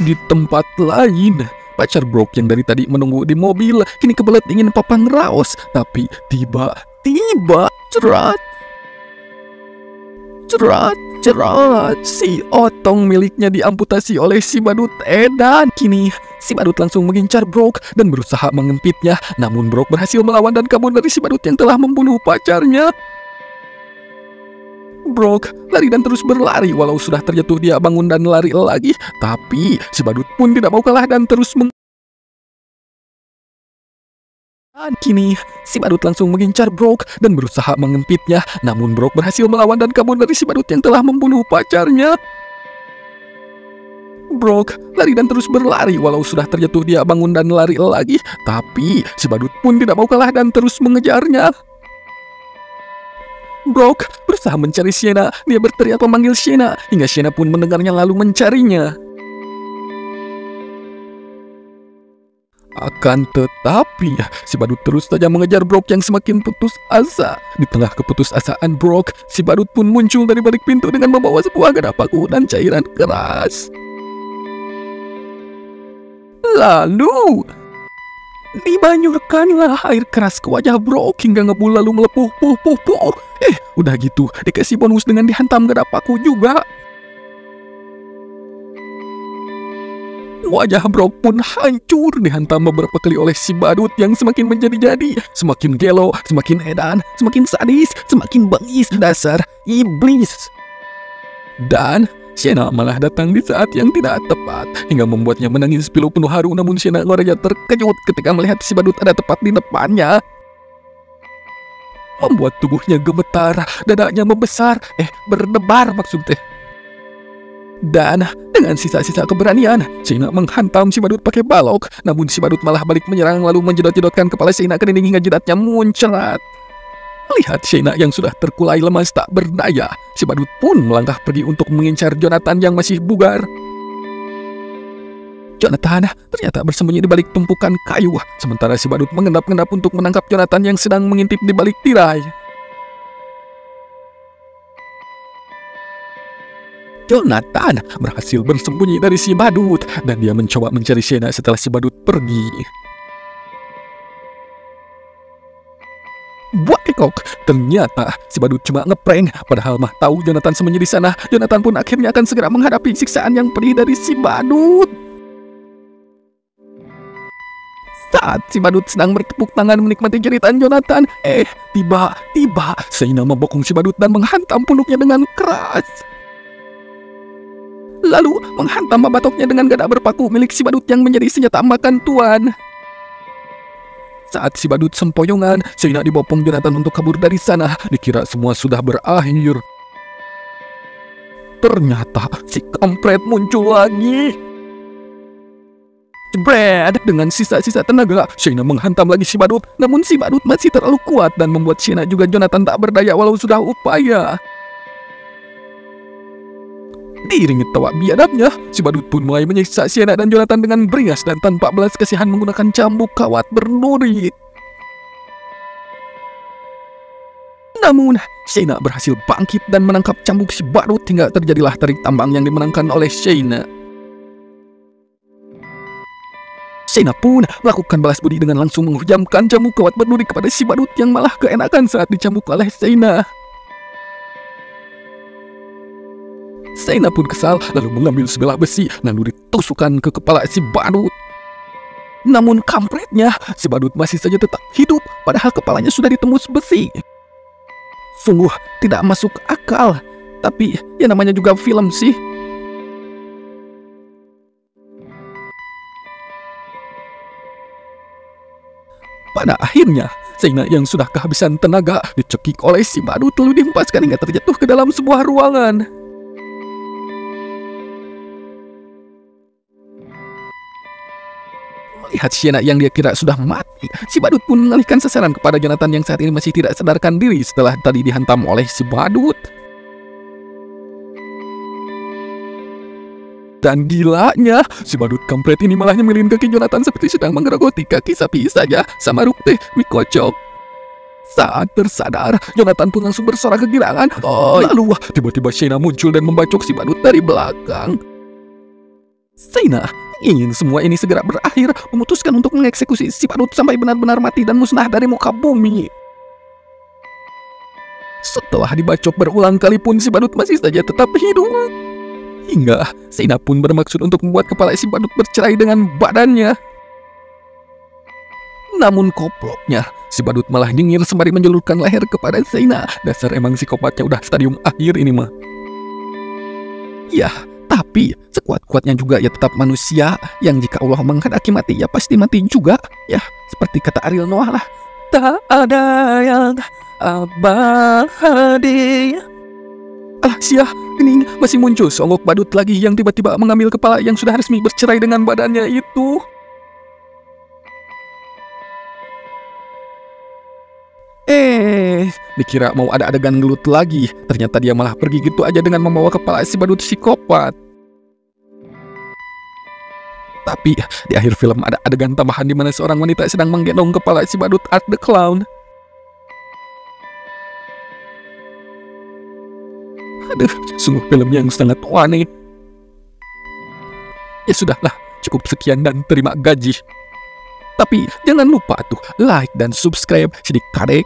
Di tempat lain, pacar Brock yang dari tadi menunggu di mobil kini kebelet ingin papang raos. Tapi tiba-tiba cerat, si Otong miliknya diamputasi oleh si badut edan. Kini si badut langsung mengincar Brock dan berusaha mengempitnya. Namun Brock berhasil melawan dan kabur dari si badut yang telah membunuh pacarnya. Brock lari dan terus berlari. Walau sudah terjatuh, dia bangun dan lari lagi. Tapi si badut pun tidak mau kalah dan terus Kini si badut langsung mengincar Brock dan berusaha mengempitnya. Namun Brock berhasil melawan dan kabur dari si badut yang telah membunuh pacarnya. Brock lari dan terus berlari. Walau sudah terjatuh, dia bangun dan lari lagi. Tapi si badut pun tidak mau kalah dan terus mengejarnya. Brock berusaha mencari Sienna. Dia berteriak memanggil Sienna hingga Sienna pun mendengarnya lalu mencarinya. Akan tetapi si badut terus saja mengejar Brock yang semakin putus asa. Di tengah keputusasaan Brock, si badut pun muncul dari balik pintu dengan membawa sebuah gada paku dan cairan keras. Lalu dibanyurkanlah air keras ke wajah Brock hingga ngebul lalu melepuh. Udah gitu dikasih bonus dengan dihantam gada paku juga. Wajah Brock pun hancur dihantam beberapa kali oleh si badut yang semakin menjadi-jadi. Semakin gelo, semakin edan, semakin sadis, semakin bengis, dasar iblis. Dan Sienna malah datang di saat yang tidak tepat hingga membuatnya menangis pilu penuh haru. Namun Sienna ngoranya terkejut ketika melihat si badut ada tepat di depannya, membuat tubuhnya gemetar, dadanya membesar, berdebar maksudnya. Dan dengan sisa-sisa keberanian, Sienna menghantam si badut pakai balok. Namun si badut malah balik menyerang lalu menjedot-jedotkan kepala Sienna ke dinding hingga jidatnya muncrat. Melihat Sienna yang sudah terkulai lemas tak berdaya, si badut pun melangkah pergi untuk mengincar Jonathan yang masih bugar. Jonathan ternyata bersembunyi di balik tumpukan kayu, sementara si badut mengendap-endap untuk menangkap Jonathan yang sedang mengintip di balik tirai. Jonathan berhasil bersembunyi dari si badut dan dia mencoba mencari Sienna setelah si badut pergi. Buat ternyata si badut cuma ngeprank, padahal mah tahu Jonathan sembunyi di sana. Jonathan pun akhirnya akan segera menghadapi siksaan yang pedih dari si badut. Saat si badut sedang bertepuk tangan menikmati jeritan Jonathan, tiba-tiba Sienna membokong si badut dan menghantam punuknya dengan keras. Lalu menghantam batoknya dengan gada berpaku milik si badut yang menjadi senjata makan tuan. Saat si badut sempoyongan, Sienna dibopong Jonathan untuk kabur dari sana. Dikira semua sudah berakhir. Ternyata si kampret muncul lagi. Jebret! Dengan sisa-sisa tenaga, Sienna menghantam lagi si badut. Namun si badut masih terlalu kuat dan membuat Sienna juga Jonathan tak berdaya walau sudah upaya. Diiringi tawa biadabnya, si badut pun mulai menyiksa Sienna dan Jonathan dengan beringas dan tanpa belas kasihan menggunakan cambuk kawat berduri. Namun, Sienna berhasil bangkit dan menangkap cambuk si badut hingga terjadilah tarik tambang yang dimenangkan oleh Sienna. Sienna pun melakukan balas budi dengan langsung menghujamkan cambuk kawat berduri kepada si badut yang malah keenakan saat dicambuk oleh Sienna. Sienna pun kesal lalu mengambil sebilah besi lalu ditusukkan ke kepala si badut. Namun kampretnya, si badut masih saja tetap hidup padahal kepalanya sudah ditembus besi. Sungguh tidak masuk akal, tapi ya namanya juga film sih. Pada akhirnya, Sienna yang sudah kehabisan tenaga dicekik oleh si badut lalu dihempaskan hingga terjatuh ke dalam sebuah ruangan. Melihat Sienna yang dia kira sudah mati, si badut pun mengalihkan sasaran kepada Jonathan yang saat ini masih tidak sadarkan diri setelah tadi dihantam oleh si badut. Dan gilanya, si badut kampret ini malah nyemilin kaki Jonathan seperti sedang menggerogoti kaki sapi saja sama rukte mikocok. Saat tersadar, Jonathan pun langsung bersorak kegirangan. Lalu tiba-tiba Sienna muncul dan membacok si badut dari belakang. Zaina ingin semua ini segera berakhir, memutuskan untuk mengeksekusi si badut sampai benar-benar mati dan musnah dari muka bumi. Setelah dibacok berulang kali pun si badut masih saja tetap hidup. Hingga Zaina pun bermaksud untuk membuat kepala si badut bercerai dengan badannya. Namun koploknya, si badut malah nyengir sembari menjulurkan leher kepada Zaina. Dasar emang psikopatnya udah stadium akhir ini mah. Ya, tapi sekuat-kuatnya juga ya tetap manusia, yang jika Allah menghendaki mati ya pasti mati juga. Ya, seperti kata Ariel Noah lah. Tak ada yang abadi. Alah sia, ini masih muncul songok badut lagi yang tiba-tiba mengambil kepala yang sudah resmi bercerai dengan badannya itu. Dikira mau ada adegan gelut lagi, ternyata dia malah pergi gitu aja dengan membawa kepala si badut psikopat. Tapi di akhir film ada adegan tambahan di mana seorang wanita sedang menggendong kepala si badut Art the Clown. Aduh, sungguh film yang sangat aneh. Ya sudahlah, cukup sekian dan terima gaji. Tapi jangan lupa tuh like dan subscribe sidik kadek